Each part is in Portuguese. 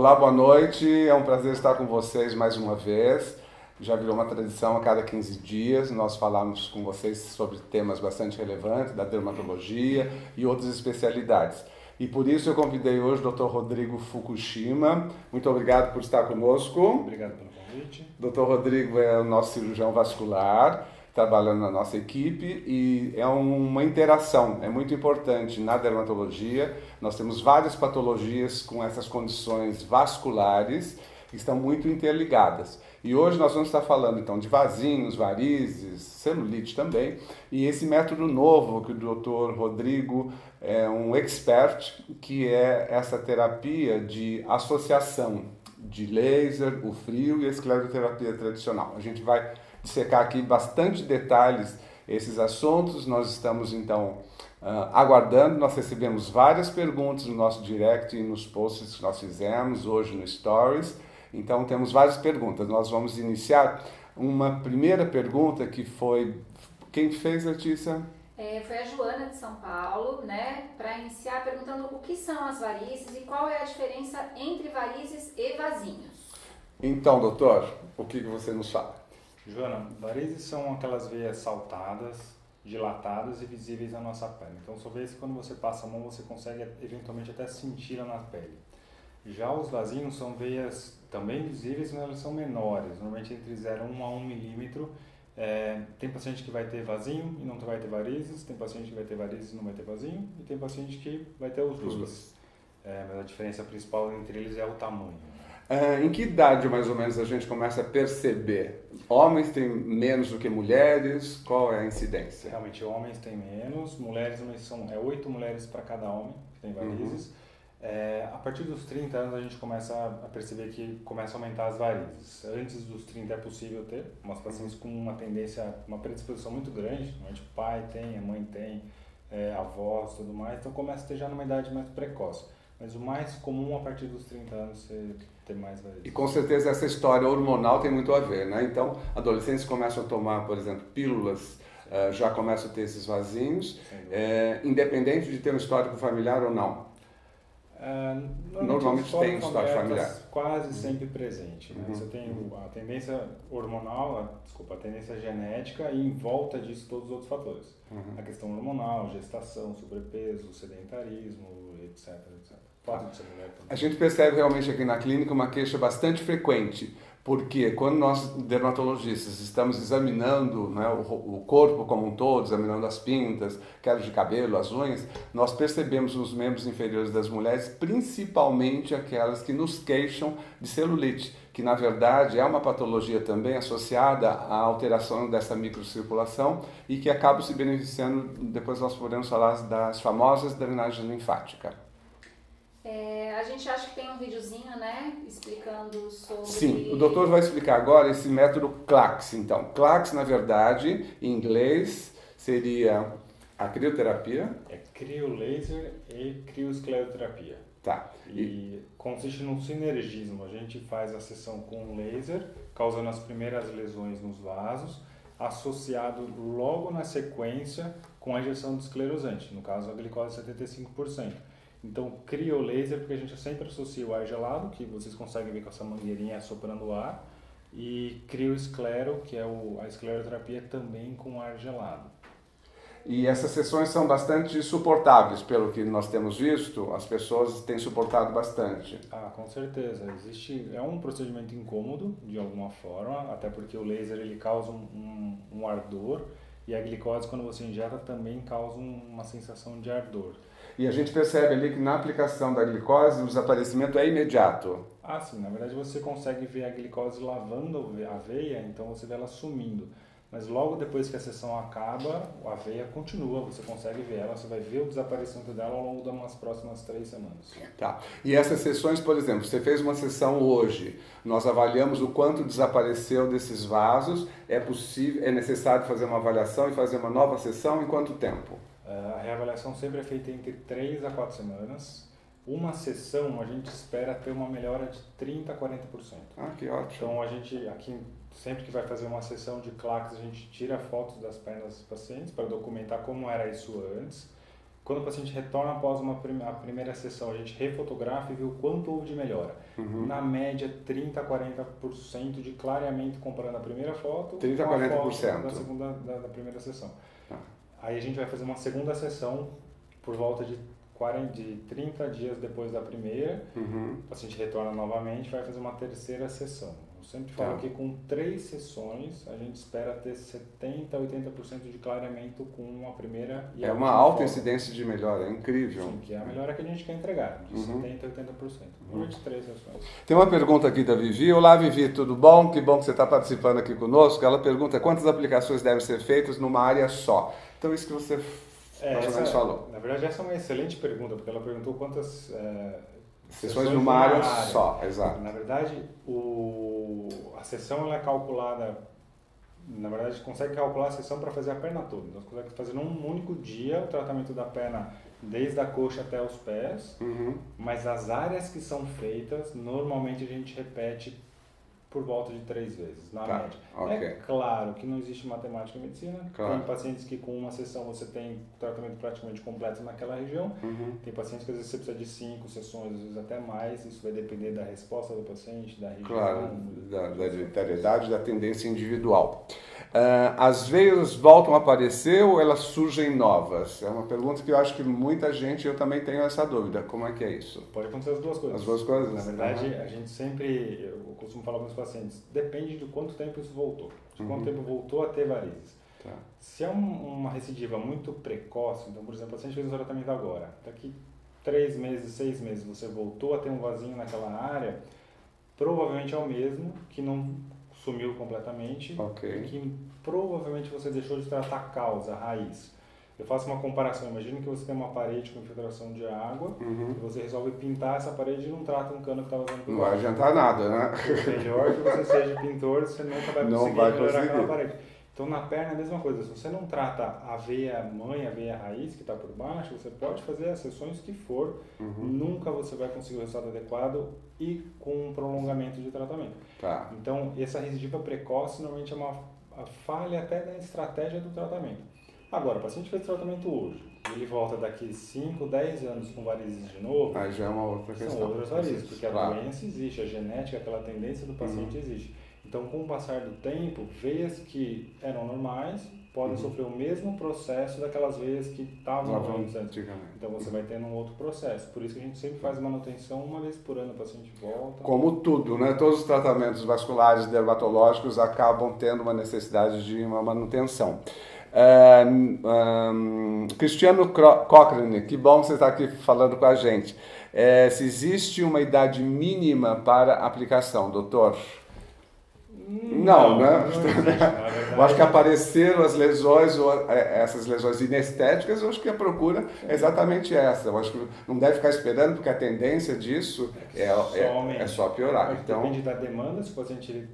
Olá, boa noite. É um prazer estar com vocês mais uma vez. Já virou uma tradição a cada 15 dias nós falamos com vocês sobre temas bastante relevantes da dermatologia e outras especialidades. E por isso eu convidei hoje o Dr. Rodrigo Fukushima. Muito obrigado por estar conosco. Obrigado pelo convite. Dr. Rodrigo é o nosso cirurgião vascular, trabalhando na nossa equipe, e é uma interação, é muito importante na dermatologia. Nós temos várias patologias com essas condições vasculares que estão muito interligadas. E hoje nós vamos estar falando então de vasinhos, varizes, celulite também, e esse método novo que o Dr. Rodrigo é um expert, que é essa terapia de associação de laser, o frio e a escleroterapia tradicional. A gente vai dissecar aqui bastante detalhes esses assuntos. Nós estamos então aguardando. Nós recebemos várias perguntas no nosso direct e nos posts que nós fizemos hoje no Stories. Então temos várias perguntas. Nós vamos iniciar uma primeira pergunta que foi... Quem fez, Letícia? Foi a Joana de São Paulo, né, para iniciar perguntando o que são as varizes e qual é a diferença entre varizes e vasinhos. Então, doutor, o que você nos fala? Joana, varizes são aquelas veias saltadas, dilatadas e visíveis na nossa pele. Então, são veias que quando você passa a mão, você consegue eventualmente até senti-la na pele. Já os vasinhos são veias também visíveis, mas elas são menores, normalmente entre 0,1 a 1 milímetro. Tem paciente que vai ter vasinho e não vai ter varizes, tem paciente que vai ter varizes e não vai ter vasinho, e tem paciente que vai ter os dois. Mas a diferença principal entre eles é o tamanho. Em que idade, mais ou menos, a gente começa a perceber? Homens têm menos do que mulheres? Qual é a incidência? Realmente, homens têm menos, mulheres são 8 mulheres para cada homem que tem varizes. A partir dos 30 anos a gente começa a perceber que começa a aumentar as varizes. Antes dos 30 é possível ter, umas pacientes com uma tendência, uma predisposição muito grande, normalmente o pai tem, a mãe tem, avós e tudo mais, então começa a ter já numa idade mais precoce. Mas o mais comum a partir dos 30 anos é ter mais varizes. E com certeza essa história hormonal tem muito a ver, né? Então, adolescentes começam a tomar, por exemplo, pílulas, já começam a ter esses vasinhos, independente de ter um histórico familiar ou não. Normalmente tem história familiar. Quase sempre presente. Né? Você tem a tendência hormonal, a tendência genética e em volta disso todos os outros fatores. A questão hormonal, gestação, sobrepeso, sedentarismo, etc. Fato de ser mulher também. A gente percebe realmente aqui na clínica uma queixa bastante frequente, porque quando nós dermatologistas estamos examinando, né, o corpo como um todo, examinando as pintas, quedas de cabelo, as unhas, nós percebemos nos membros inferiores das mulheres, principalmente aquelas que nos queixam de celulite, que na verdade é uma patologia também associada à alteração dessa microcirculação e que acaba se beneficiando, depois nós podemos falar das famosas drenagens linfáticas. A gente acha que tem um videozinho, né, explicando sobre... Sim, o doutor vai explicar agora esse método CLACS. Então, CLACS, na verdade, em inglês, seria a crioterapia. É criolaser e crioscleroterapia. Tá. E consiste num sinergismo. A gente faz a sessão com laser, causando as primeiras lesões nos vasos, associado logo na sequência com a injeção de esclerosante, no caso a glicose 75%. Então, criolaser, porque a gente sempre associa o ar gelado, que vocês conseguem ver com essa mangueirinha soprando o ar, e crioesclero, que é a escleroterapia também com ar gelado. E essas sessões são bastante suportáveis, pelo que nós temos visto, as pessoas têm suportado bastante. Com certeza. É um procedimento incômodo, de alguma forma, até porque o laser ele causa um ardor, e a glicose, quando você injeta, também causa uma sensação de ardor. E a gente percebe ali que na aplicação da glicose o desaparecimento é imediato. Sim, na verdade você consegue ver a glicose lavando a veia, então você vê ela sumindo. Mas logo depois que a sessão acaba, a veia continua, você consegue ver ela, você vai ver o desaparecimento dela ao longo das próximas 3 semanas. Tá. E essas sessões, por exemplo, você fez uma sessão hoje, nós avaliamos o quanto desapareceu desses vasos, é necessário fazer uma avaliação e fazer uma nova sessão em quanto tempo? A reavaliação sempre é feita entre 3 a 4 semanas. Uma sessão a gente espera ter uma melhora de 30% a 40%. Que ótimo. Então a gente aqui, sempre que vai fazer uma sessão de CLACS, a gente tira fotos das pernas dos pacientes para documentar como era isso antes. Quando o paciente retorna após a primeira sessão, a gente refotografa e vê o quanto houve de melhora. Na média, 30% a 40% de clareamento comparando a primeira foto 30% a com a 40%. foto da primeira sessão. Aí a gente vai fazer uma segunda sessão por volta de 30 dias depois da primeira. O paciente retorna novamente, vai fazer uma terceira sessão. Eu sempre falo que com 3 sessões a gente espera ter 70% a 80% de clareamento com a primeira e a uma última alta foto. incidência de melhora, é incrível. Sim, que é a melhora que a gente quer entregar, de 70% a 80%. Durante 3 sessões. Tem uma pergunta aqui da Vivi. Olá, Vivi, tudo bom? Que bom que você está participando aqui conosco. Ela pergunta quantas aplicações devem ser feitas numa área só. Então, isso que você mais ou menos falou. Na verdade, essa é uma excelente pergunta, porque ela perguntou quantas sessões numa área só, exato. Na verdade, a sessão ela é calculada, na verdade, consegue calcular a sessão para fazer a perna toda. Nós conseguimos fazer num único dia o tratamento da perna desde a coxa até os pés, mas as áreas que são feitas, normalmente a gente repete por volta de 3 vezes, na média. É claro que não existe matemática em medicina. Tem pacientes que com uma sessão você tem tratamento praticamente completo naquela região. Tem pacientes que às vezes você precisa de 5 sessões, às vezes até mais. Isso vai depender da resposta do paciente, da região. Claro, da idade, da tendência individual. As veias voltam a aparecer ou elas surgem novas? É uma pergunta que eu acho que muita gente, eu também tenho essa dúvida. Como é que é isso? Pode acontecer as duas coisas. As duas coisas? Na verdade, a gente sempre, eu costumo falar com os pacientes, depende de quanto tempo isso voltou. De quanto tempo voltou a ter varizes. Se é uma recidiva muito precoce, então, por exemplo, o paciente fez um tratamento agora, daqui 3 meses, 6 meses, você voltou a ter um vasinho naquela área, provavelmente é o mesmo, que não sumiu completamente, e que provavelmente você deixou de tratar a causa, a raiz. Eu faço uma comparação, imagine que você tem uma parede com infiltração de água, e você resolve pintar essa parede e não trata um cano que está vazando por Não vai adiantar nada, né? Melhor que você seja pintor, você nunca vai conseguir melhorar aquela parede. Então na perna é a mesma coisa, se você não trata a veia mãe, a veia raiz que está por baixo, você pode fazer as sessões que for, nunca você vai conseguir o resultado adequado e com um prolongamento de tratamento. Então essa recidiva precoce normalmente é uma falha até da estratégia do tratamento. Agora, o paciente fez tratamento hoje, ele volta daqui 5, 10 anos com varizes de novo, aí já é uma outra questão. São outras varizes, porque a doença existe, a genética, aquela tendência do paciente existe. Então, com o passar do tempo, veias que eram normais podem sofrer o mesmo processo daquelas veias que estavam antes. Então, você vai tendo um outro processo. Por isso que a gente sempre faz manutenção uma vez por ano, o paciente volta. Como tudo, né? Todos os tratamentos vasculares dermatológicos acabam tendo uma necessidade de uma manutenção. Cristiano Cochrane, que bom que você está aqui falando com a gente. Se existe uma idade mínima para aplicação, doutor? Não, né? Eu acho que apareceram as lesões, ou essas lesões inestéticas, eu acho que a procura é exatamente essa. Eu acho que não deve ficar esperando, porque a tendência disso é só piorar. Então, depende da demanda, se o paciente,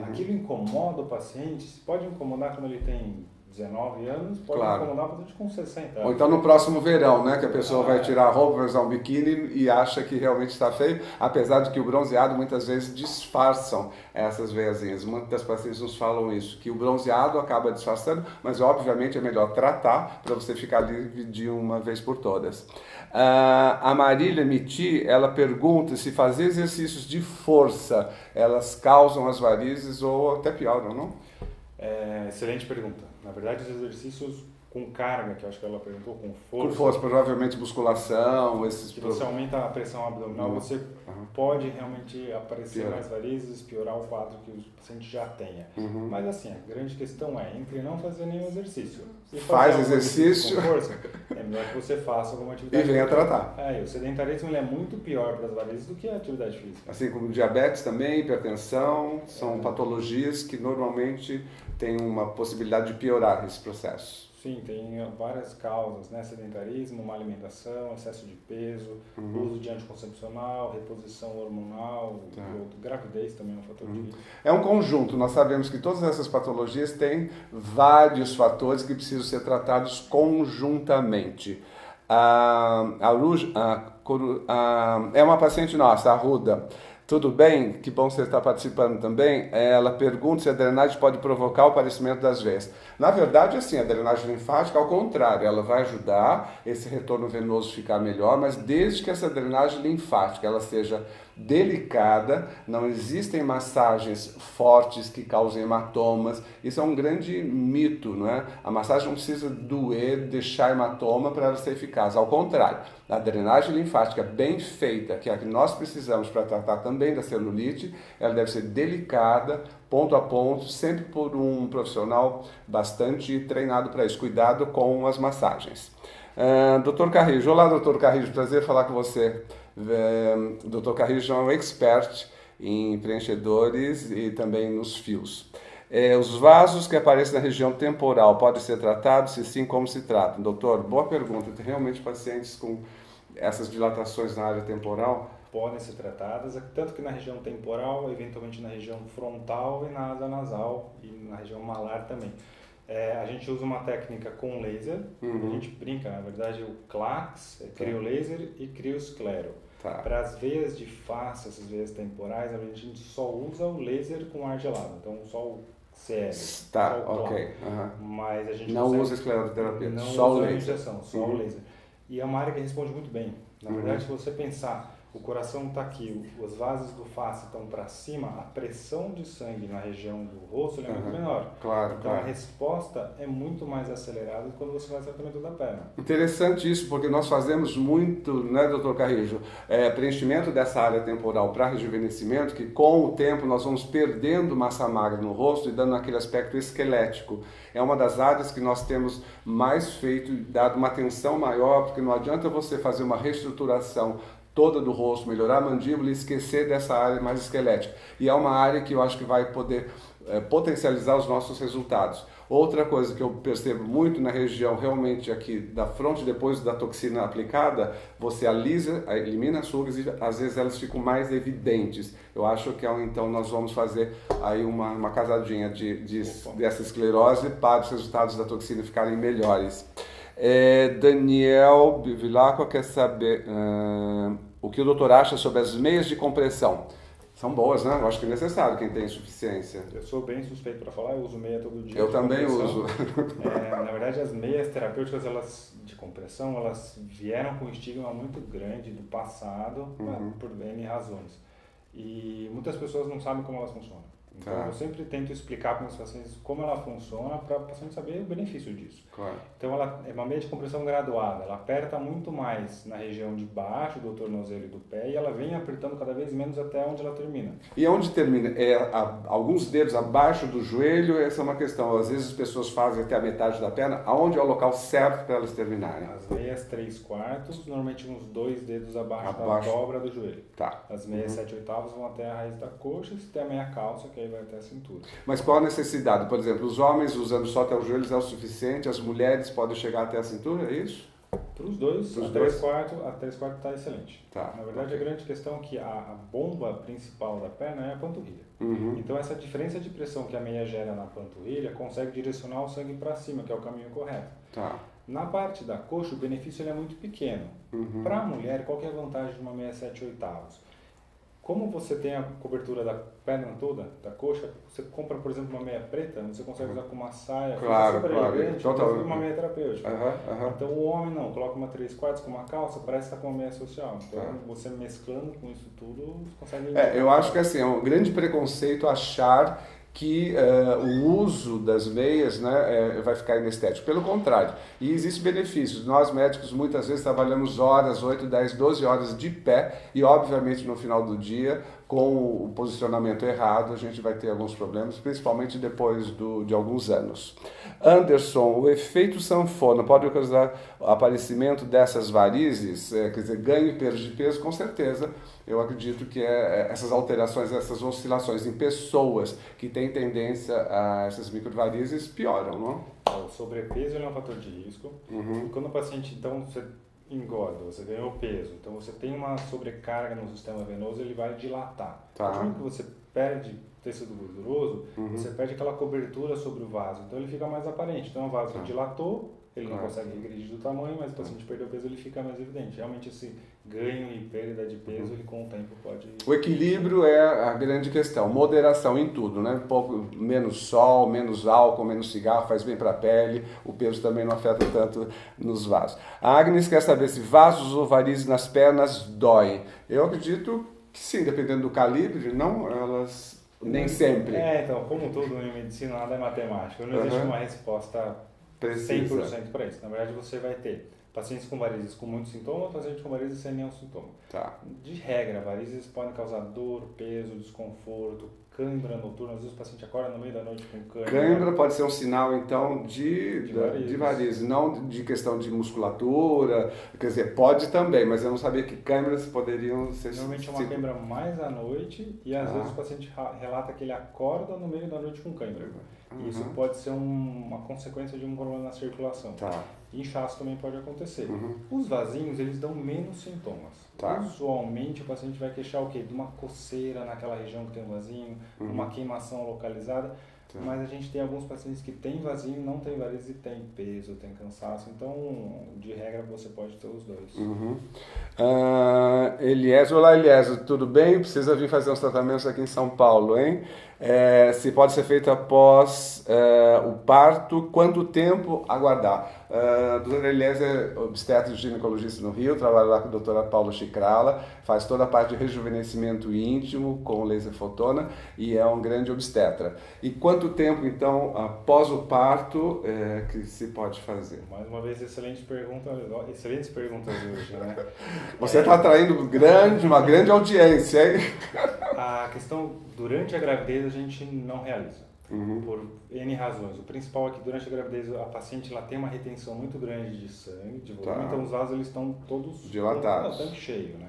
aquilo incomoda o paciente, pode incomodar quando ele tem 19 anos, pode incomodar o paciente com 60 anos. Ou então no próximo verão, né, que a pessoa vai tirar a roupa, vai usar um biquíni e acha que realmente está feio, apesar de que o bronzeado muitas vezes disfarçam essas veiazinhas. Muitas pacientes nos falam isso, que o bronzeado acaba disfarçando, mas obviamente é melhor tratar para você ficar livre de uma vez por todas. A Marília Miti, ela pergunta se fazer exercícios de força, elas causam as varizes ou até pioram, não? Excelente pergunta. Na verdade, os exercícios com carga, que eu acho que ela perguntou, com força. Com força, provavelmente musculação, esses... Se você aumenta a pressão abdominal, você pode realmente aparecer mais varizes, piorar o quadro que o paciente já tenha. Mas assim, a grande questão é, entre não fazer nenhum exercício e faz exercício com força, é melhor que você faça alguma atividade. E venha tratar. O sedentarismo ele é muito pior para as varizes do que a atividade física. Assim como diabetes também, hipertensão, são patologias que normalmente têm uma possibilidade de piorar esse processo. Sim, tem várias causas, né? Sedentarismo, má alimentação, excesso de peso, uso de anticoncepcional, reposição hormonal, gravidez também é um fator de risco. É um conjunto, nós sabemos que todas essas patologias têm vários fatores que precisam ser tratados conjuntamente. É uma paciente nossa, a Ruda. Tudo bem? Que bom você estar participando também. Ela pergunta se a drenagem pode provocar o aparecimento das veias. Na verdade, assim, a drenagem linfática, ao contrário, ela vai ajudar esse retorno venoso ficar melhor, mas desde que essa drenagem linfática ela seja delicada, não existem massagens fortes que causem hematomas. Isso é um grande mito, não é? A massagem não precisa doer, deixar hematoma para ela ser eficaz. Ao contrário, a drenagem linfática bem feita, que é a que nós precisamos para tratar também da celulite, ela deve ser delicada, ponto a ponto, sempre por um profissional bastante treinado para isso. Cuidado com as massagens. Dr. Carrijo, olá, Dr. Carrijo, prazer falar com você. Dr. Carrijo é um expert em preenchedores e também nos fios. Os vasos que aparecem na região temporal podem ser tratados? Se sim, como se tratam? Doutor, boa pergunta. Tem realmente pacientes com essas dilatações na área temporal? Podem ser tratadas, tanto que na região temporal, eventualmente na região frontal e na asa nasal e na região malar também. A gente usa uma técnica com laser, a gente brinca, na verdade, o CLACS, criolaser e criosclero. Para as veias de face, essas veias temporais, a gente só usa o laser com ar gelado, então só o CL. Tá, só o ok. Mas a gente não usa escleroterapia, não só usa o a laser. injeção, só o laser. E é uma área que responde muito bem. Na verdade, se você pensar, o coração está aqui, os vasos do face estão para cima, a pressão de sangue na região do rosto é muito menor. Claro, então a resposta é muito mais acelerada quando você faz tratamento da perna. Interessante isso, porque nós fazemos muito, né, doutor Carrijo, preenchimento dessa área temporal para rejuvenescimento, que com o tempo nós vamos perdendo massa magra no rosto e dando aquele aspecto esquelético. É uma das áreas que nós temos mais feito, dado uma atenção maior, porque não adianta você fazer uma reestruturação toda do rosto, melhorar a mandíbula e esquecer dessa área mais esquelética. E é uma área que eu acho que vai poder potencializar os nossos resultados. Outra coisa que eu percebo muito na região realmente aqui da fronte, depois da toxina aplicada, você alisa, elimina as rugas e às vezes elas ficam mais evidentes. Eu acho que então nós vamos fazer aí uma casadinha dessa esclerose para os resultados da toxina ficarem melhores. Daniel Bivilacqua quer saber o que o doutor acha sobre as meias de compressão. São boas, né? Eu acho que é necessário quem tem insuficiência. Eu sou bem suspeito para falar, eu uso meia todo dia. Eu também uso. Na verdade, as meias terapêuticas de compressão, elas vieram com um estigma muito grande do passado, por N razões. E muitas pessoas não sabem como elas funcionam. Então, eu sempre tento explicar para os pacientes como ela funciona para o paciente saber o benefício disso. Claro. Então, ela é uma meia de compressão graduada. Ela aperta muito mais na região de baixo do tornozelo e do pé e ela vem apertando cada vez menos até onde ela termina. E onde termina? Alguns dedos abaixo do joelho? Essa é uma questão. Às vezes as pessoas fazem até a metade da perna. Aonde é o local certo para elas terminarem? As meias 3/4, normalmente uns 2 dedos abaixo da dobra do joelho. Tá. As meias 7/8 vão até a raiz da coxa e se tem a meia calça, que aí vai até a cintura. Mas qual a necessidade? Por exemplo, os homens usando só até os joelhos é o suficiente, as mulheres podem chegar até a cintura, é isso? Para os dois, a 3/4 está excelente. Tá, Na verdade, a grande questão é que a bomba principal da perna é a panturrilha. Então, essa diferença de pressão que a meia gera na panturrilha consegue direcionar o sangue para cima, que é o caminho correto. Tá. Na parte da coxa, o benefício ele é muito pequeno. Para a mulher, qual que é a vantagem de uma meia 7/8? Como você tem a cobertura da perna toda, da coxa, você compra, por exemplo, uma meia preta, você consegue usar com uma saia, super elegante, uma meia terapêutica. Então o homem não, coloca uma 3/4 com uma calça, parece que está com uma meia social. Então você mesclando com isso tudo, você consegue... eu acho que assim, é um grande preconceito achar que o uso das meias, né, vai ficar inestético. Pelo contrário, e existem benefícios. Nós médicos muitas vezes trabalhamos horas, 8, 10, 12 horas de pé e obviamente no final do dia, com o posicionamento errado, a gente vai ter alguns problemas, principalmente depois de alguns anos. Anderson, o efeito sanfona pode causar o aparecimento dessas varizes, quer dizer, ganho e perda de peso, com certeza. Eu acredito que essas alterações, essas oscilações em pessoas que têm tendência a essas microvarizes pioram, não? O sobrepeso é um fator de risco. E quando o paciente, então, você engorda, você ganhou peso, então você tem uma sobrecarga no sistema venoso, ele vai dilatar. A partir do momento que você perde tecido gorduroso, você perde aquela cobertura sobre o vaso, então ele fica mais aparente. Então o vaso dilatou, ele não consegue regredir do tamanho, mas o paciente perdeu peso, ele fica mais evidente. Realmente esse ganho e perda de peso, ele com o tempo pode... O equilíbrio é a grande questão, moderação em tudo, né? Um pouco menos sol, menos álcool, menos cigarro, faz bem para a pele, o peso também não afeta tanto nos vasos. A Agnes quer saber se vasos ou varizes nas pernas doem. Eu acredito que sim, dependendo do calibre, não, elas nem sempre. Então, como tudo em medicina, nada é matemática, não existe uma resposta 100% para isso. Na verdade, você vai ter pacientes com varizes com muitos sintomas, pacientes com varizes sem nenhum sintoma. De regra, varizes podem causar dor, peso, desconforto, cãibra noturna. Às vezes o paciente acorda no meio da noite com cãibra. Cãibra pode ser um sinal, então, de varizes, não de questão de musculatura. Quer dizer, pode também, mas eu não sabia que cãibras poderiam ser... Normalmente é uma cãibra mais à noite e às vezes o paciente relata que ele acorda no meio da noite com cãibra. Isso pode ser uma consequência de um problema na circulação. Inchaço também pode acontecer. Os vasinhos, eles dão menos sintomas. Usualmente o paciente vai queixar o quê? De uma coceira naquela região que tem um vasinho, uma queimação localizada. Mas a gente tem alguns pacientes que têm vasinho, não tem varizes e tem peso, tem cansaço. Então, de regra, você pode ter os dois. Eliezer, olá Eliezer, tudo bem? Precisa vir fazer uns tratamentos aqui em São Paulo, hein? Se pode ser feito após o parto, quanto tempo aguardar? Doutor Eliezer é obstetra e ginecologista no Rio, trabalha lá com a doutora Paula Chicrala, faz toda a parte de rejuvenescimento íntimo com laser fotona e é um grande obstetra. E quanto tempo, então, após o parto que se pode fazer? Mais uma vez, excelentes perguntas hoje, né? Você está atraindo uma grande audiência, hein? A questão, durante a gravidez, a gente não realiza. Por N razões. O principal é que durante a gravidez a paciente ela tem uma retenção muito grande de sangue, de volume, então os vasos eles estão todos dilatados, tanque cheio, né?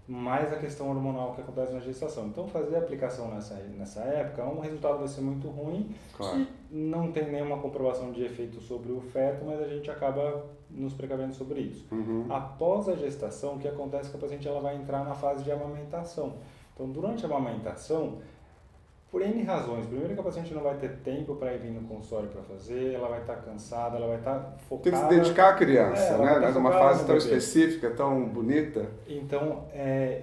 Mais a questão hormonal que acontece na gestação. Então fazer a aplicação nessa época, um resultado vai ser muito ruim, que não tem nenhuma comprovação de efeito sobre o feto, mas a gente acaba nos precavendo sobre isso. Após a gestação, o que acontece é que a paciente ela vai entrar na fase de amamentação. Então durante a amamentação, por N razões. Primeiro que a paciente não vai ter tempo para ir vir no consultório para fazer, ela vai estar cansada, ela vai estar focada... Tem que se dedicar à criança, né? Numa fase tão específica, tão bonita. Então,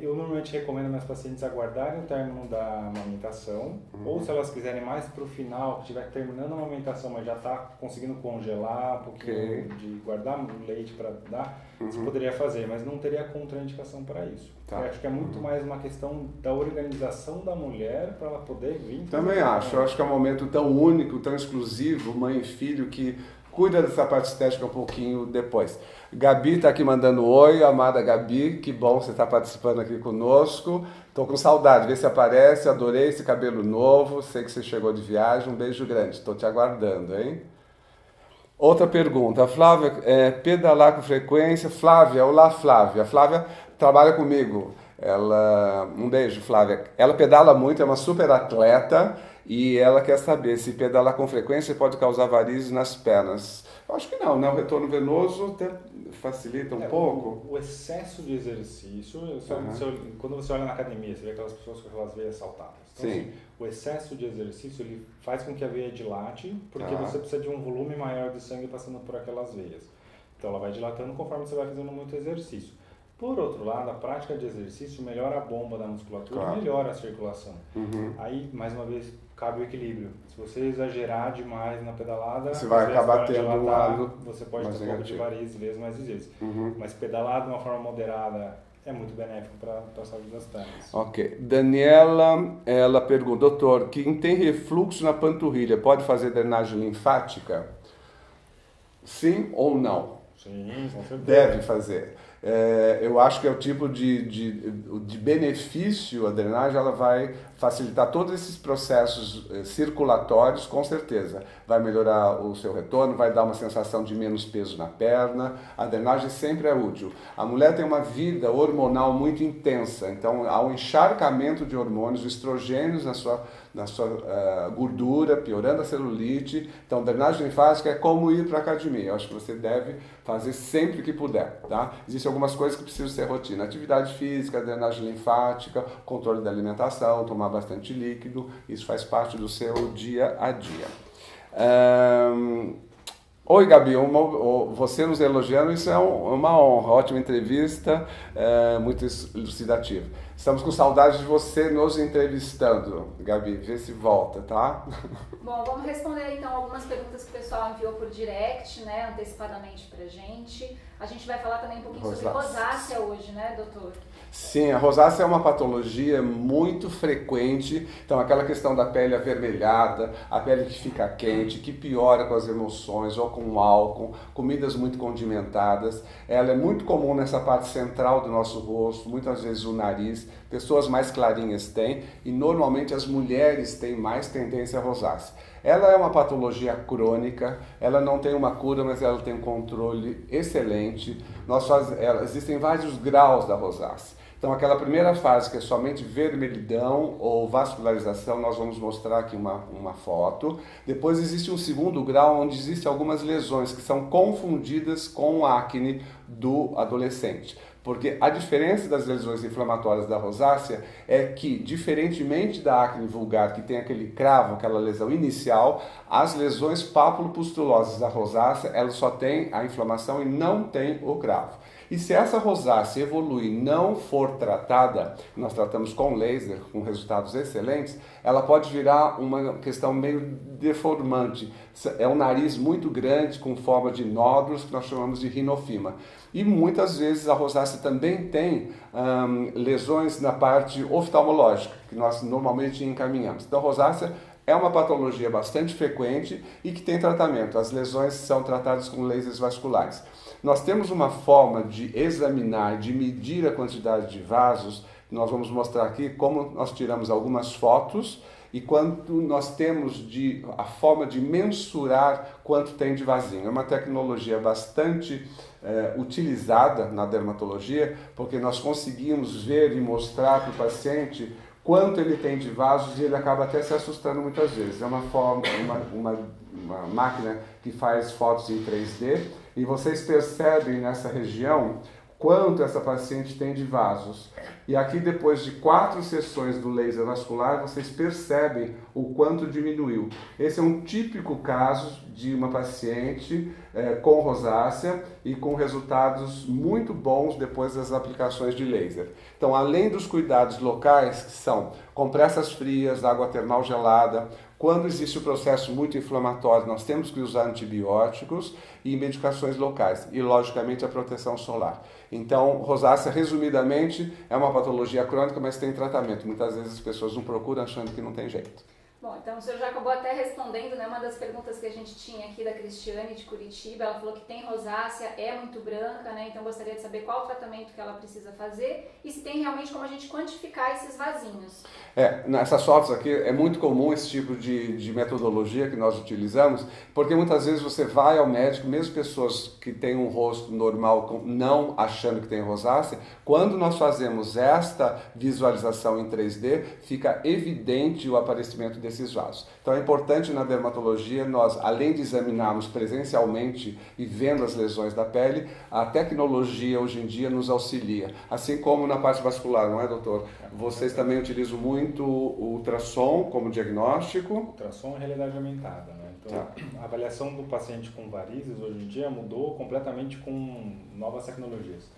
eu normalmente recomendo minhas pacientes aguardarem o término da amamentação, ou se elas quiserem mais para o final, que estiver terminando a amamentação, mas já está conseguindo congelar um pouquinho, de guardar o leite para dar, você poderia fazer, mas não teria contraindicação para isso. Eu acho que é muito mais uma questão da organização da mulher para ela poder vir. Também acho. Eu acho que é um momento tão único, tão exclusivo, mãe e filho, que cuida dessa parte estética um pouquinho depois. Gabi está aqui mandando oi, amada Gabi, que bom você estar participando aqui conosco. Estou com saudade, vê se aparece, adorei esse cabelo novo, sei que você chegou de viagem, um beijo grande, estou te aguardando, hein? Outra pergunta, Flávia, pedalar com frequência? Flávia, olá Flávia. A Flávia trabalha comigo. Um beijo, Flávia. Ela pedala muito, é uma super atleta e ela quer saber se pedalar com frequência pode causar varizes nas pernas. Eu acho que não, né? O retorno venoso até facilita um pouco. O excesso de exercício, quando você olha na academia, você vê aquelas pessoas com aquelas veias saltadas. Então, assim, o excesso de exercício ele faz com que a veia dilate, porque você precisa de um volume maior de sangue passando por aquelas veias. Então ela vai dilatando conforme você vai fazendo muito exercício. Por outro lado, a prática de exercício melhora a bomba da musculatura e melhora a circulação. Aí, mais uma vez, cabe o equilíbrio. Se você exagerar demais na pedalada, você vai acabar tendo um lado. Você pode ter um pouco de varizes, vezes mais vezes. Mas pedalar de uma forma moderada é muito benéfico para a saúde das pernas. Ok. Daniela, ela pergunta, doutor, quem tem refluxo na panturrilha pode fazer drenagem linfática? Sim ou não? Sim, com certeza. Deve fazer. Eu acho que é o tipo de benefício, a drenagem ela vai facilitar todos esses processos circulatórios, com certeza. Vai melhorar o seu retorno, vai dar uma sensação de menos peso na perna, a drenagem sempre é útil. A mulher tem uma vida hormonal muito intensa, então há um encharcamento de hormônios, estrogênios na sua gordura, piorando a celulite. Então, drenagem linfática é como ir para a academia. Eu acho que você deve fazer sempre que puder, tá? Existem algumas coisas que precisam ser rotina. Atividade física, drenagem linfática, controle da alimentação, tomar bastante líquido, isso faz parte do seu dia a dia. Oi, Gabi, você nos elogiando, isso é uma honra, ótima entrevista, muito elucidativa. Estamos com saudade de você nos entrevistando, Gabi, vê se volta, tá? Bom, vamos responder então algumas perguntas que o pessoal enviou por direct, né, antecipadamente pra gente. A gente vai falar também um pouquinho sobre rosácea hoje, né, doutor? Sim, a rosácea é uma patologia muito frequente, então aquela questão da pele avermelhada, a pele que fica quente, que piora com as emoções ou com o álcool, comidas muito condimentadas, ela é muito comum nessa parte central do nosso rosto, muitas vezes o nariz, pessoas mais clarinhas têm e normalmente as mulheres têm mais tendência à rosácea. Ela é uma patologia crônica, ela não tem uma cura, mas ela tem um controle excelente. Existem vários graus da rosácea. Então, aquela primeira fase, que é somente vermelhidão ou vascularização, nós vamos mostrar aqui uma foto. Depois existe um segundo grau, onde existem algumas lesões que são confundidas com o acne do adolescente. Porque a diferença das lesões inflamatórias da rosácea é que, diferentemente da acne vulgar, que tem aquele cravo, aquela lesão inicial, as lesões papulopustulosas da rosácea, elas só têm a inflamação e não tem o cravo. E se essa rosácea evoluir e não for tratada, nós tratamos com laser, com resultados excelentes, ela pode virar uma questão meio deformante. É um nariz muito grande, com forma de nódulos, que nós chamamos de rinofima. E muitas vezes a rosácea também tem lesões na parte oftalmológica, que nós normalmente encaminhamos. Então, a rosácea é uma patologia bastante frequente e que tem tratamento. As lesões são tratadas com lasers vasculares. Nós temos uma forma de examinar, de medir a quantidade de vasos. Nós vamos mostrar aqui como nós tiramos algumas fotos e quanto nós temos a forma de mensurar quanto tem de vasinho. É uma tecnologia bastante utilizada na dermatologia, porque nós conseguimos ver e mostrar para o paciente quanto ele tem de vasos e ele acaba até se assustando muitas vezes. É uma máquina que faz fotos em 3D e vocês percebem nessa região quanto essa paciente tem de vasos. E aqui, depois de 4 sessões do laser vascular, vocês percebem o quanto diminuiu. Esse é um típico caso de uma paciente com rosácea e com resultados muito bons depois das aplicações de laser. Então, além dos cuidados locais, que são compressas frias, água termal gelada, quando existe o processo muito inflamatório, nós temos que usar antibióticos e medicações locais e, logicamente, a proteção solar. Então, rosácea, resumidamente, é uma patologia crônica, mas tem tratamento. Muitas vezes as pessoas não procuram achando que não tem jeito. Bom, então o senhor já acabou até respondendo, né, uma das perguntas que a gente tinha aqui da Cristiane de Curitiba. Ela falou que tem rosácea, é muito branca, né, então gostaria de saber qual o tratamento que ela precisa fazer e se tem realmente como a gente quantificar esses vasinhos. Nessas fotos aqui é muito comum esse tipo de metodologia que nós utilizamos, porque muitas vezes você vai ao médico, mesmo pessoas que têm um rosto normal, não achando que tem rosácea, quando nós fazemos esta visualização em 3D, fica evidente o aparecimento desses vasos. Então é importante na dermatologia nós, além de examinarmos presencialmente e vendo as lesões da pele, a tecnologia hoje em dia nos auxilia. Assim como na parte vascular, não é, doutor? Vocês também utilizam muito o ultrassom como diagnóstico? Ultrassom e realidade aumentada, né? Então, a avaliação do paciente com varizes hoje em dia mudou completamente com novas tecnologias.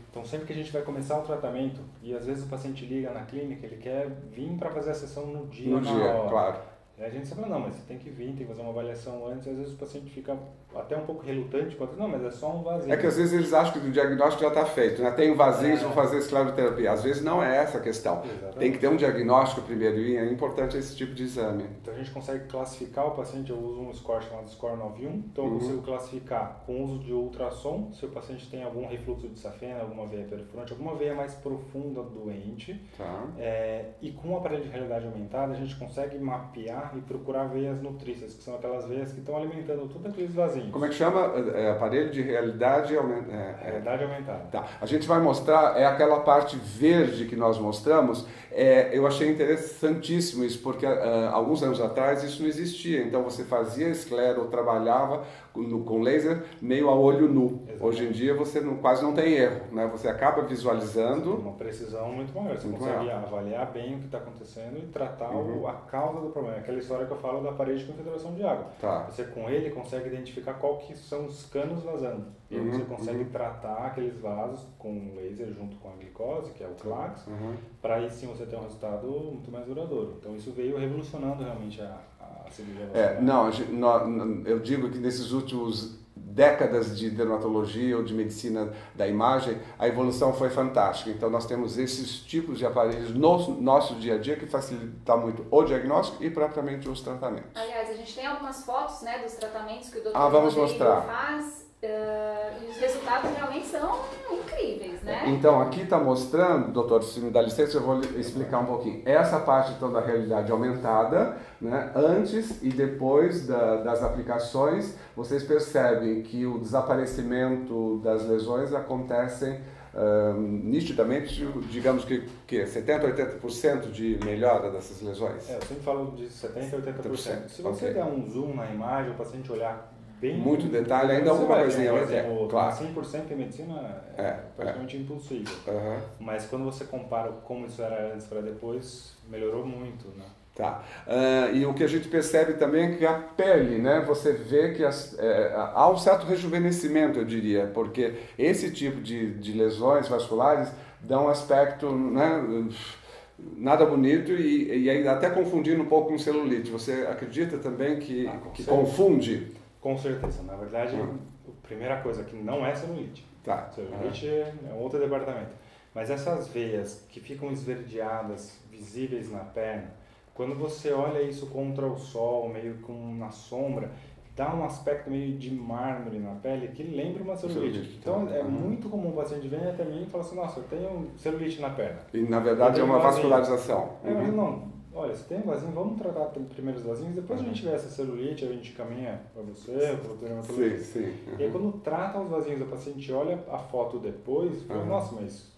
Então, sempre que a gente vai começar o tratamento, e às vezes o paciente liga na clínica, ele quer vir para fazer a sessão no dia, na hora. Claro. E a gente sempre fala, não, mas você tem que vir, tem que fazer uma avaliação antes, e às vezes o paciente fica até um pouco relutante, quando não, mas é só um vasinho. É que às vezes eles acham que o diagnóstico já está feito, né? Tem um vasinho, vou fazer escleroterapia. Às vezes não é essa a questão. Exatamente. Tem que ter um diagnóstico primeiro e é importante esse tipo de exame. Então a gente consegue classificar o paciente, eu uso um score chamado Score 91, então eu consigo classificar com o uso de ultrassom, se o paciente tem algum refluxo de safena, alguma veia perforante, alguma veia mais profunda doente. E com o aparelho de realidade aumentada a gente consegue mapear e procurar veias nutrícias, que são aquelas veias que estão alimentando tudo aqueles vasinhos. Como é que chama? Aparelho de realidade aumentada. Realidade aumentada. Tá. A gente vai mostrar, aquela parte verde que nós mostramos, eu achei interessantíssimo isso, porque alguns anos atrás isso não existia, então você fazia esclera ou trabalhava com laser meio a olho nu. Exatamente. Hoje em dia você quase não tem erro, né? Você acaba visualizando... Uma precisão muito maior, você consegue avaliar bem o que está acontecendo e tratar a causa do problema. Aquela história que eu falo da parede de concentração de água. Tá. Você com ele consegue identificar qual que são os canos vazando. E aí você consegue tratar aqueles vasos com laser junto com a glicose, que é o Clax, para aí sim você ter um resultado muito mais duradouro. Então isso veio revolucionando realmente a cirurgia vascular. Eu digo que nesses últimos décadas de dermatologia ou de medicina da imagem, a evolução foi fantástica. Então nós temos esses tipos de aparelhos no nosso dia a dia que facilitam muito o diagnóstico e propriamente os tratamentos. Aliás, a gente tem algumas fotos, né, dos tratamentos que o Dr. Vamos mostrar. Faz. E os resultados realmente são incríveis, né? Então, aqui está mostrando, doutor, se me dá licença, eu vou explicar um pouquinho. Essa parte então da realidade aumentada, né? Antes e depois das aplicações, vocês percebem que o desaparecimento das lesões acontecem nitidamente, digamos que 70%, 80% de melhora dessas lesões. Eu sempre falo de 70% a 80%. Se você der um zoom na imagem, o paciente olhar bem... Muito detalhe, ainda alguma coisinha vai ter. Claro. 100% em medicina é praticamente impossível. Mas quando você compara como isso era antes para depois, melhorou muito, né? Tá. E o que a gente percebe também é que a pele, né? Você vê que há um certo rejuvenescimento, eu diria, porque esse tipo de lesões vasculares dão um aspecto, né, nada bonito e ainda até confundindo um pouco com celulite. Você acredita também que confunde? Com certeza. Na verdade, a primeira coisa que não é celulite. Tá. Celulite é outro departamento. Mas essas veias que ficam esverdeadas, visíveis na perna, quando você olha isso contra o sol, meio com na sombra, dá um aspecto meio de mármore na pele que lembra uma celulite. Então muito comum o paciente vir até mim e falar assim, nossa, eu tenho celulite na perna. E na verdade é uma vascularização. Não, olha, você tem um vasinho, vamos tratar primeiro os vasinhos, depois a gente vê essa celulite, a gente caminha para você, para o dermatologista. Sim. E aí quando trata os vasinhos, o paciente olha a foto depois e fala, nossa, mas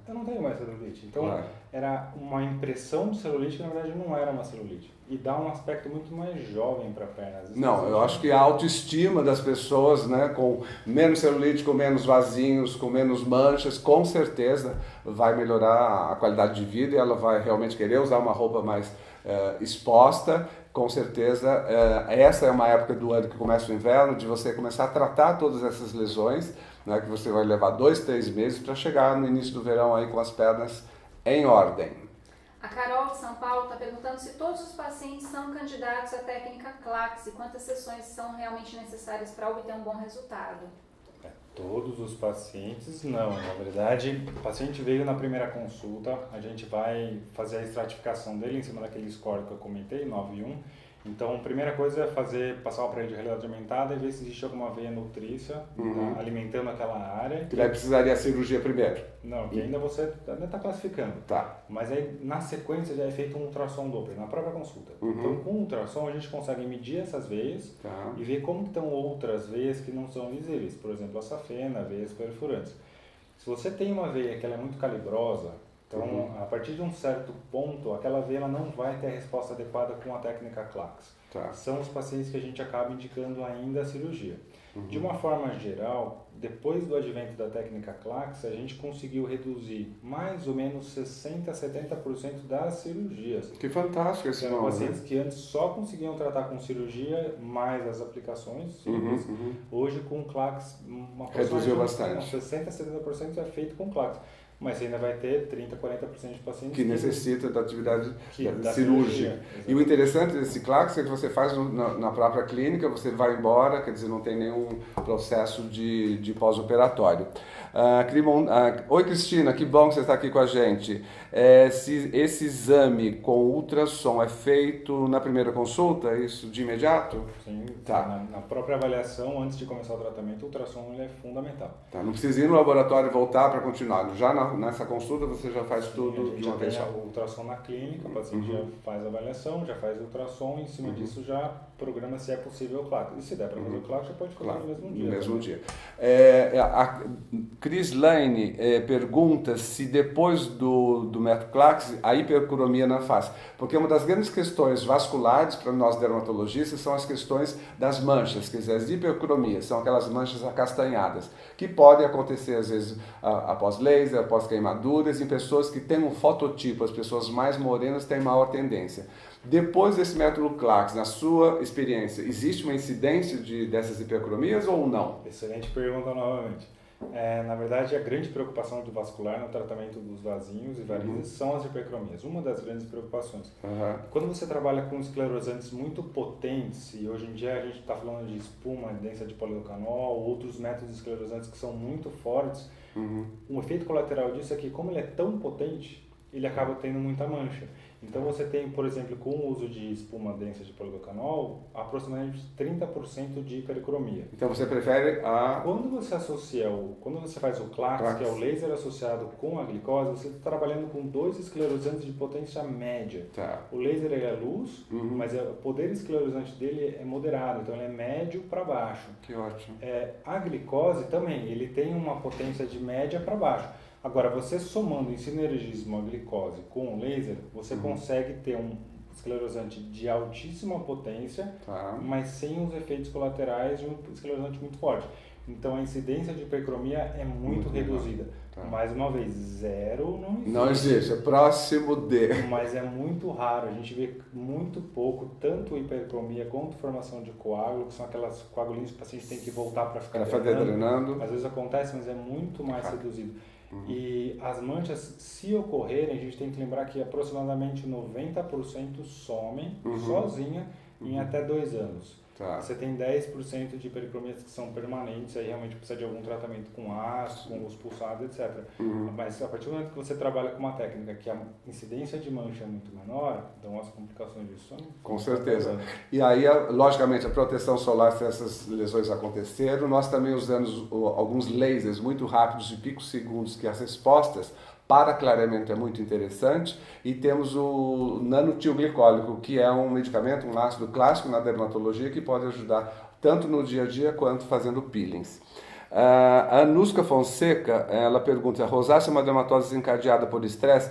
eu não tenho mais celulite. Então era uma impressão de celulite que na verdade não era uma celulite. E dá um aspecto muito mais jovem para a perna. Não, eu acho que a autoestima das pessoas, né, com menos celulite, com menos vasinhos, com menos manchas, com certeza vai melhorar a qualidade de vida e ela vai realmente querer usar uma roupa mais exposta. Com certeza, essa é uma época do ano que começa o inverno, de você começar a tratar todas essas lesões, né, que você vai levar 2, 3 meses para chegar no início do verão aí com as pernas em ordem. A Carol de São Paulo está perguntando se todos os pacientes são candidatos à técnica Clax e quantas sessões são realmente necessárias para obter um bom resultado. Todos os pacientes não, na verdade o paciente veio na primeira consulta, a gente vai fazer a estratificação dele em cima daquele score que eu comentei, 9 e 1. Então a primeira coisa é passar o aparelho de realidade aumentada e ver se existe alguma veia nutrícia alimentando aquela área. Que daí precisaria a cirurgia primeiro? Não, que ainda você está classificando. Tá. Mas aí na sequência já é feito um ultrassom Doppler, na própria consulta. Então com o ultrassom a gente consegue medir essas veias e ver como estão outras veias que não são visíveis. Por exemplo, a safena, veias perfurantes. Se você tem uma veia que ela é muito calibrosa, então, a partir de um certo ponto, aquela veia ela não vai ter a resposta adequada com a técnica Clax. São os pacientes que a gente acaba indicando ainda a cirurgia. De uma forma geral, depois do advento da técnica Clax, a gente conseguiu reduzir mais ou menos 60% a 70% das cirurgias. Que fantástico esse nome. Pacientes que antes só conseguiam tratar com cirurgia, mais as aplicações simples. Hoje, com o Clax, uma reduziu bastante. 60% a 70% é feito com Clax. Mas ainda vai ter 30%, 40% de pacientes que necessita da atividade cirúrgica. E o interessante desse Clax é que você faz na própria clínica, você vai embora, quer dizer, não tem nenhum processo de pós-operatório. Oi Cristina, que bom que você está aqui com a gente. Se esse exame com ultrassom é feito na primeira consulta, é isso de imediato? Sim, na própria avaliação, antes de começar o tratamento, o ultrassom é fundamental. Não precisa ir no laboratório e voltar para continuar, já na nessa consulta você já faz tudo de uma vez só. O ultrassom na clínica, o paciente já faz a avaliação, já faz o ultrassom, em cima disso já programa se é possível o CLAC. E se der para fazer o CLAC, já pode fazer no mesmo dia. No mesmo dia. A Cris Lane pergunta se depois do método CLAC a hipercromia não é fácil. Porque uma das grandes questões vasculares para nós dermatologistas são as questões das manchas, quer dizer, as hipercromias, são aquelas manchas acastanhadas, que podem acontecer às vezes após laser, após queimaduras, em pessoas que têm um fototipo, as pessoas mais morenas têm maior tendência. Depois desse método CLAC, na sua experiência, existe uma incidência dessas hipercromias ou não? Excelente pergunta novamente. Na verdade, a grande preocupação do vascular no tratamento dos vasinhos e varizes são as hipercromias, uma das grandes preocupações. Quando você trabalha com esclerosantes muito potentes, e hoje em dia a gente está falando de espuma, densa de polidocanol, outros métodos esclerosantes que são muito fortes, um efeito colateral disso é que, como ele é tão potente, ele acaba tendo muita mancha. Então você tem, por exemplo, com o uso de espuma densa de polidocanol, aproximadamente 30% de hipercromia. Então você prefere a... Quando você faz o CLAC, que é o laser associado com a glicose, você está trabalhando com dois esclerosantes de potência média. Tá. O laser é luz, mas o poder esclerosante dele é moderado, então ele é médio para baixo. Que ótimo. A glicose também, ele tem uma potência de média para baixo. Agora, você somando em sinergismo a glicose com o laser, você consegue ter um esclerosante de altíssima potência, mas sem os efeitos colaterais de um esclerosante muito forte. Então, a incidência de hipercromia é muito reduzida. Mais uma vez, zero não existe. Não existe, é próximo de. Mas é muito raro, a gente vê muito pouco, tanto hipercromia quanto formação de coágulo, que são aquelas coagulinhas que o paciente tem que voltar para ficar drenando. Às vezes acontece, mas é muito mais reduzido. E as manchas, se ocorrerem, a gente tem que lembrar que aproximadamente 90% somem sozinha em até 2 anos. Você tem 10% de hipercromias que são permanentes, aí realmente precisa de algum tratamento com ácido, com os pulsados, etc. Mas a partir do momento que você trabalha com uma técnica que a incidência de mancha é muito menor, então as complicações disso são... Com certeza. E aí, logicamente, a proteção solar, se essas lesões aconteceram, nós também usamos alguns lasers muito rápidos, de picosegundos, que as respostas para clareamento é muito interessante, e temos o nanotilglicólico, que é um medicamento, um ácido clássico na dermatologia, que pode ajudar tanto no dia a dia quanto fazendo peelings. A Anuska Fonseca, ela pergunta, a rosácea é uma dermatose desencadeada por estresse?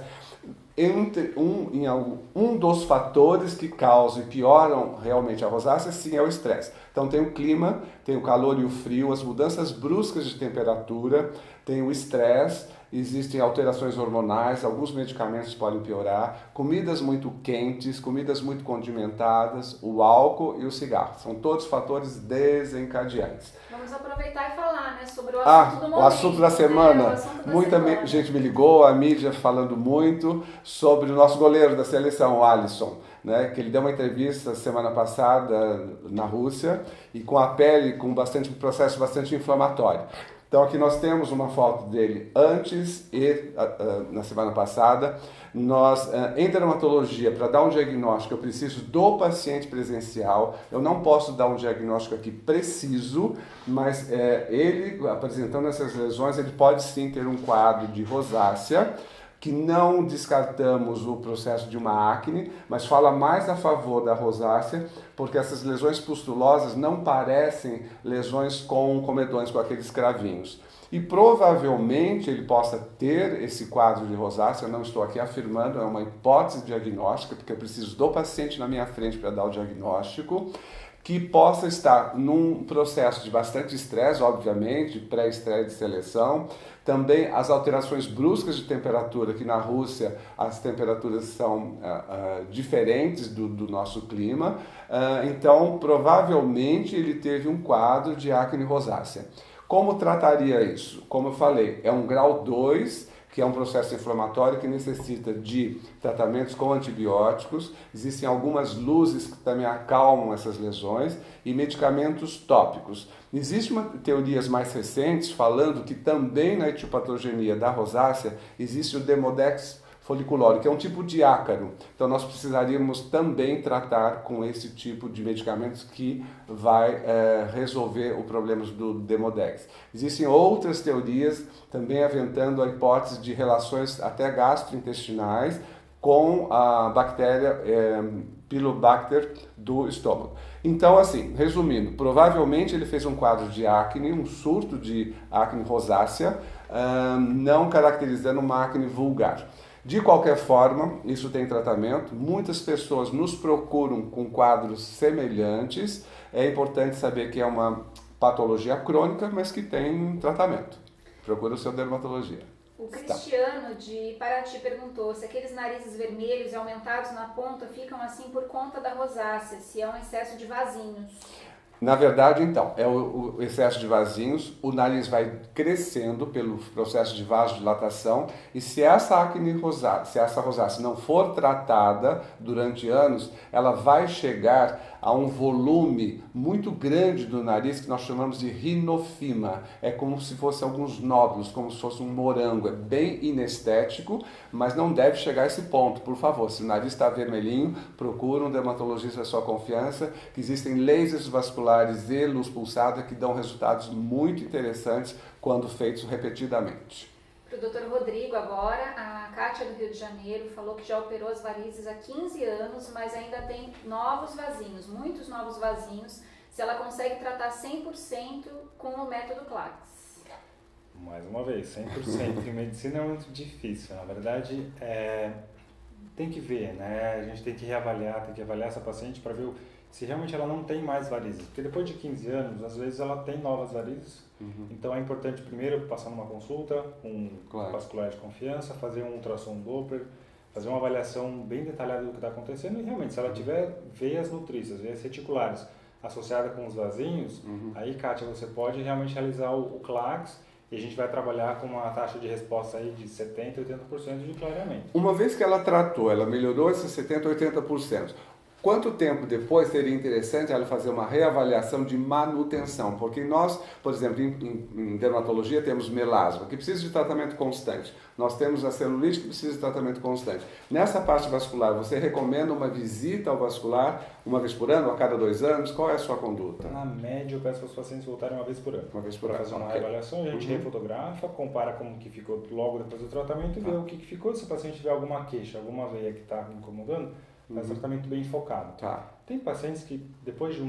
Um dos fatores que causam e pioram realmente a rosácea, sim, é o estresse. Então tem o clima, tem o calor e o frio, as mudanças bruscas de temperatura, tem o estresse, existem alterações hormonais, alguns medicamentos podem piorar, comidas muito quentes, comidas muito condimentadas, o álcool e o cigarro. São todos fatores desencadeantes. Vamos aproveitar e falar, né, sobre o assunto do momento. O assunto da semana. Muita gente me ligou, a mídia falando muito sobre o nosso goleiro da seleção, o Alisson, né, que ele deu uma entrevista semana passada na Rússia e com a pele com um processo bastante inflamatório. Então aqui nós temos uma foto dele antes e na semana passada. Nós, em dermatologia, para dar um diagnóstico, eu preciso do paciente presencial. Eu não posso dar um diagnóstico aqui preciso, mas ele, apresentando essas lesões, ele pode sim ter um quadro de rosácea, que não descartamos o processo de uma acne, mas fala mais a favor da rosácea, porque essas lesões pustulosas não parecem lesões com comedões, com aqueles cravinhos. E provavelmente ele possa ter esse quadro de rosácea, eu não estou aqui afirmando, é uma hipótese diagnóstica, porque eu preciso do paciente na minha frente para dar o diagnóstico, que possa estar num processo de bastante estresse, obviamente, pré-estresse de seleção. Também as alterações bruscas de temperatura, que na Rússia as temperaturas são diferentes do nosso clima. Então, provavelmente ele teve um quadro de acne rosácea. Como trataria isso? Como eu falei, é um grau 2, que é um processo inflamatório que necessita de tratamentos com antibióticos. Existem algumas luzes que também acalmam essas lesões e medicamentos tópicos. Existem teorias mais recentes falando que também na etiopatogenia da rosácea existe o Demodex foliculório, que é um tipo de ácaro. Então nós precisaríamos também tratar com esse tipo de medicamentos que vai resolver o problema do Demodex. Existem outras teorias também aventando a hipótese de relações até gastrointestinais com a bactéria Pilobacter do estômago. Então, assim, resumindo, provavelmente ele fez um quadro de acne, um surto de acne rosácea, não caracterizando uma acne vulgar. De qualquer forma, isso tem tratamento. Muitas pessoas nos procuram com quadros semelhantes. É importante saber que é uma patologia crônica, mas que tem tratamento. Procura o seu dermatologia. O Cristiano de Paraty perguntou se aqueles narizes vermelhos e aumentados na ponta ficam assim por conta da rosácea, se é um excesso de vasinhos. Na verdade, então, é o excesso de vasinhos, o nariz vai crescendo pelo processo de vasodilatação e se essa acne rosácea, se essa rosácea não for tratada durante anos, ela vai chegar a um volume muito grande do nariz que nós chamamos de rinofima. É como se fosse alguns nódulos, como se fosse um morango. É bem inestético, mas não deve chegar a esse ponto. Por favor, se o nariz está vermelhinho, procura um dermatologista da sua confiança, que existem lasers vasculares e luz pulsada que dão resultados muito interessantes quando feitos repetidamente. Para o Dr. Rodrigo agora, a Kátia do Rio de Janeiro falou que já operou as varizes há 15 anos, mas ainda tem novos vasinhos, muitos novos vasinhos, se ela consegue tratar 100% com o método Clax. Mais uma vez, 100% em medicina é muito difícil. Na verdade, tem que ver, né? A gente tem que avaliar essa paciente para ver se realmente ela não tem mais varizes. Porque depois de 15 anos, às vezes ela tem novas varizes. Então é importante primeiro passar numa consulta com um vascular de confiança, fazer um ultrassom Doppler, fazer uma avaliação bem detalhada do que está acontecendo e realmente se ela tiver veias nutrícias, veias reticulares associadas com os vasinhos, aí, Kátia, você pode realmente realizar o Clax e a gente vai trabalhar com uma taxa de resposta aí de 70% a 80% de clareamento. Uma vez que ela tratou, ela melhorou esses 70% a 80%. Quanto tempo depois seria interessante ela fazer uma reavaliação de manutenção? Porque nós, por exemplo, em dermatologia temos melasma, que precisa de tratamento constante. Nós temos a celulite, que precisa de tratamento constante. Nessa parte vascular, você recomenda uma visita ao vascular uma vez por ano, a cada 2 anos? Qual é a sua conduta? Na média, eu peço para os pacientes voltarem uma vez por ano. Uma vez por ano. Para fazer uma reavaliação, a gente refotografa, compara como que ficou logo depois do tratamento e vê o que ficou. Se o paciente tiver alguma queixa, alguma veia que está incomodando, faz tratamento bem focado. Tem pacientes que, depois de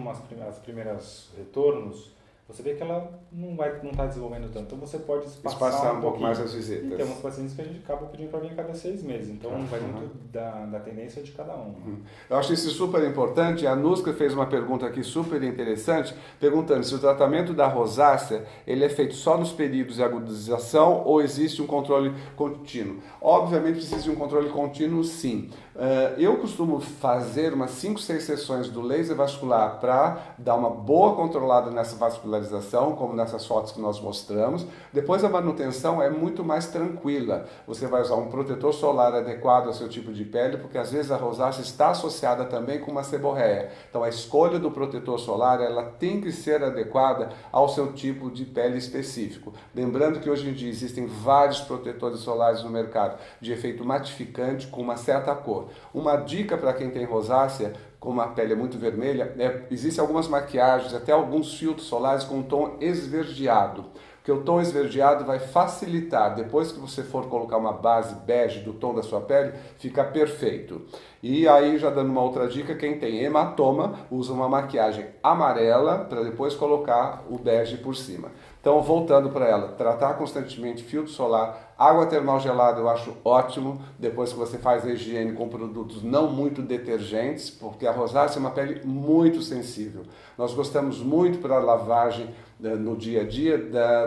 as primeiras retornos, você vê que ela não está desenvolvendo tanto. Então você pode espaçar um pouco mais as visitas. E temos pacientes que a gente acaba pedindo para vir a cada 6 meses. Então vai muito da tendência de cada um. Eu acho isso super importante. A Nuska fez uma pergunta aqui super interessante, perguntando se o tratamento da rosácea ele é feito só nos períodos de agudização ou existe um controle contínuo. Obviamente precisa de um controle contínuo, sim. Eu costumo fazer umas 5, 6 sessões do laser vascular para dar uma boa controlada nessa vascularização, como nessas fotos que nós mostramos. Depois a manutenção é muito mais tranquila. Você vai usar um protetor solar adequado ao seu tipo de pele, porque às vezes a rosácea está associada também com uma seborreia. Então a escolha do protetor solar ela tem que ser adequada ao seu tipo de pele específico. Lembrando que hoje em dia existem vários protetores solares no mercado de efeito matificante com uma certa cor. Uma dica para quem tem rosácea, como a pele é muito vermelha, existem algumas maquiagens, até alguns filtros solares com um tom esverdeado. Porque o tom esverdeado vai facilitar, depois que você for colocar uma base bege do tom da sua pele, fica perfeito. E aí, já dando uma outra dica, quem tem hematoma, usa uma maquiagem amarela para depois colocar o bege por cima. Então, voltando para ela, tratar constantemente filtro solar, água termal gelada eu acho ótimo, depois que você faz a higiene com produtos não muito detergentes, porque a rosácea é uma pele muito sensível. Nós gostamos muito para a lavagem no dia a dia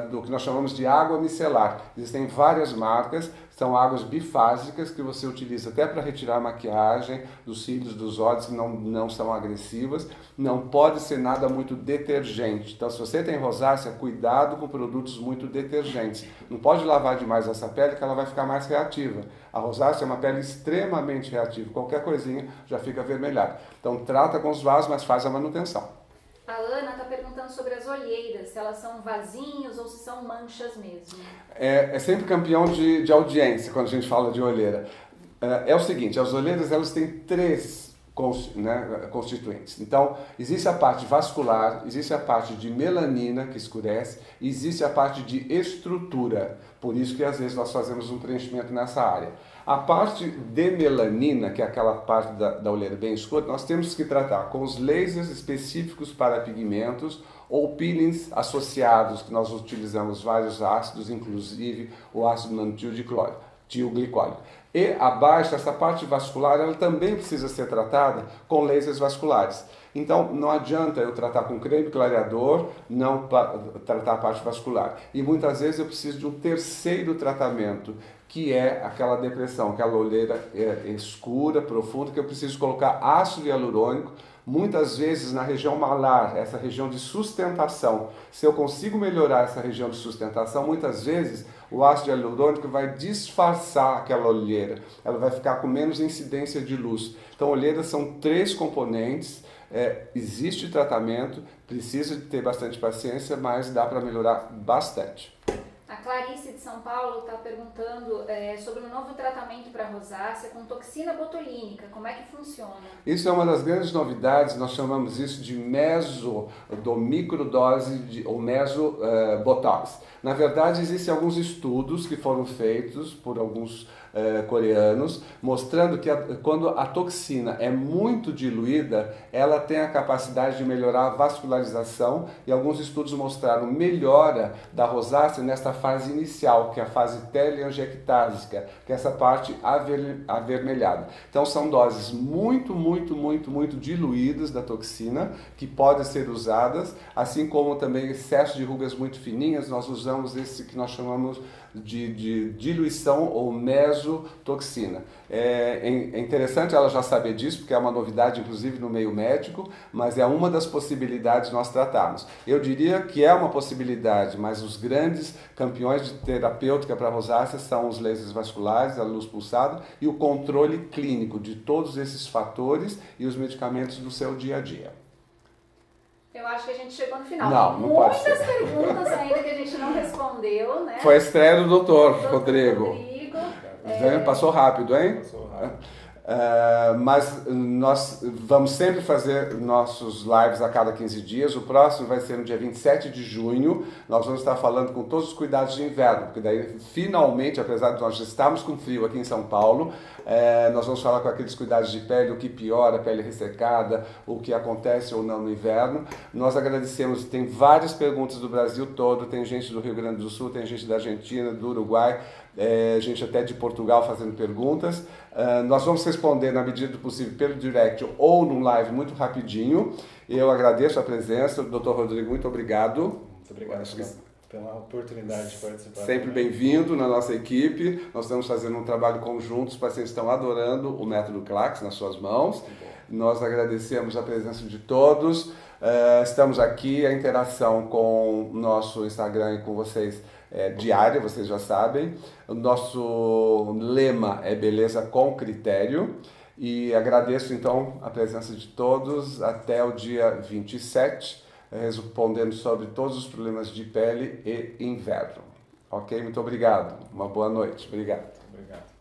do que nós chamamos de água micelar. Existem várias marcas, são águas bifásicas que você utiliza até para retirar a maquiagem dos cílios, dos olhos, que não são agressivas. Não pode ser nada muito detergente. Então, se você tem rosácea, cuidado com produtos muito detergentes. Não pode lavar demais essa pele que ela vai ficar mais reativa. A rosácea é uma pele extremamente reativa. Qualquer coisinha já fica avermelhada. Então, trata com os vasos, mas faz a manutenção. A Ana está perguntando sobre as olheiras, se elas são vasinhos ou se são manchas mesmo. É sempre campeão de audiência quando a gente fala de olheira. É o seguinte, as olheiras elas têm três constituintes. Então, existe a parte vascular, existe a parte de melanina, que escurece, e existe a parte de estrutura. Por isso que às vezes nós fazemos um preenchimento nessa área. A parte de melanina, que é aquela parte da olheira bem escura, nós temos que tratar com os lasers específicos para pigmentos ou peelings associados, que nós utilizamos vários ácidos, inclusive o ácido tilglicólico. E abaixo, essa parte vascular, ela também precisa ser tratada com lasers vasculares. Então, não adianta eu tratar com creme clareador, não tratar a parte vascular. E muitas vezes eu preciso de um terceiro tratamento, que é aquela depressão, aquela olheira escura, profunda, que eu preciso colocar ácido hialurônico, muitas vezes na região malar, essa região de sustentação. Se eu consigo melhorar essa região de sustentação, muitas vezes o ácido hialurônico vai disfarçar aquela olheira, ela vai ficar com menos incidência de luz. Então, olheiras são três componentes, existe tratamento, precisa de ter bastante paciência, mas dá para melhorar bastante. A Clarice de São Paulo está perguntando sobre um novo tratamento para rosácea com toxina botulínica. Como é que funciona? Isso é uma das grandes novidades, nós chamamos isso de microdose ou mesobotox. Na verdade, existem alguns estudos que foram feitos por alguns coreanos, mostrando que quando a toxina é muito diluída, ela tem a capacidade de melhorar a vascularização, e alguns estudos mostraram melhora da rosácea nesta fase inicial, que é a fase teleangiectásica, que é essa parte avermelhada. Então são doses muito diluídas da toxina, que podem ser usadas, assim como também excesso de rugas muito fininhas, nós usamos esse que nós chamamos de diluição ou mesotoxina. É interessante ela já saber disso, porque é uma novidade, inclusive, no meio médico, mas é uma das possibilidades nós tratarmos. Eu diria que é uma possibilidade, mas os grandes campeões de terapêutica para rosácea são os lasers vasculares, a luz pulsada e o controle clínico de todos esses fatores e os medicamentos do seu dia a dia. Eu acho que a gente chegou no final. Não pode ser. Muitas perguntas ainda que a gente não respondeu, né? Foi a estreia do doutor Rodrigo. Passou rápido, hein? Passou rápido. Mas nós vamos sempre fazer nossos lives a cada 15 dias. O próximo vai ser no dia 27 de junho. Nós vamos estar falando com todos os cuidados de inverno, porque daí finalmente, apesar de nós já estarmos com frio aqui em São Paulo, nós vamos falar com aqueles cuidados de pele, o que piora, a pele ressecada, o que acontece ou não no inverno. Nós agradecemos, tem várias perguntas do Brasil todo, tem gente do Rio Grande do Sul, tem gente da Argentina, do Uruguai, gente até de Portugal fazendo perguntas. Nós vamos responder na medida do possível pelo direct ou num live muito rapidinho. Eu agradeço a presença, Dr. Rodrigo, muito obrigado. Muito obrigado pela oportunidade de participar. Sempre bem-vindo na nossa equipe. Nós estamos fazendo um trabalho conjunto, os pacientes estão adorando o método CLACS nas suas mãos. Nós agradecemos a presença de todos. Estamos aqui, a interação com o nosso Instagram e com vocês diária, vocês já sabem. O nosso lema é beleza com critério. E agradeço então a presença de todos até o dia 27, respondendo sobre todos os problemas de pele e inverno. Ok? Muito obrigado. Uma boa noite. Obrigado. Obrigado.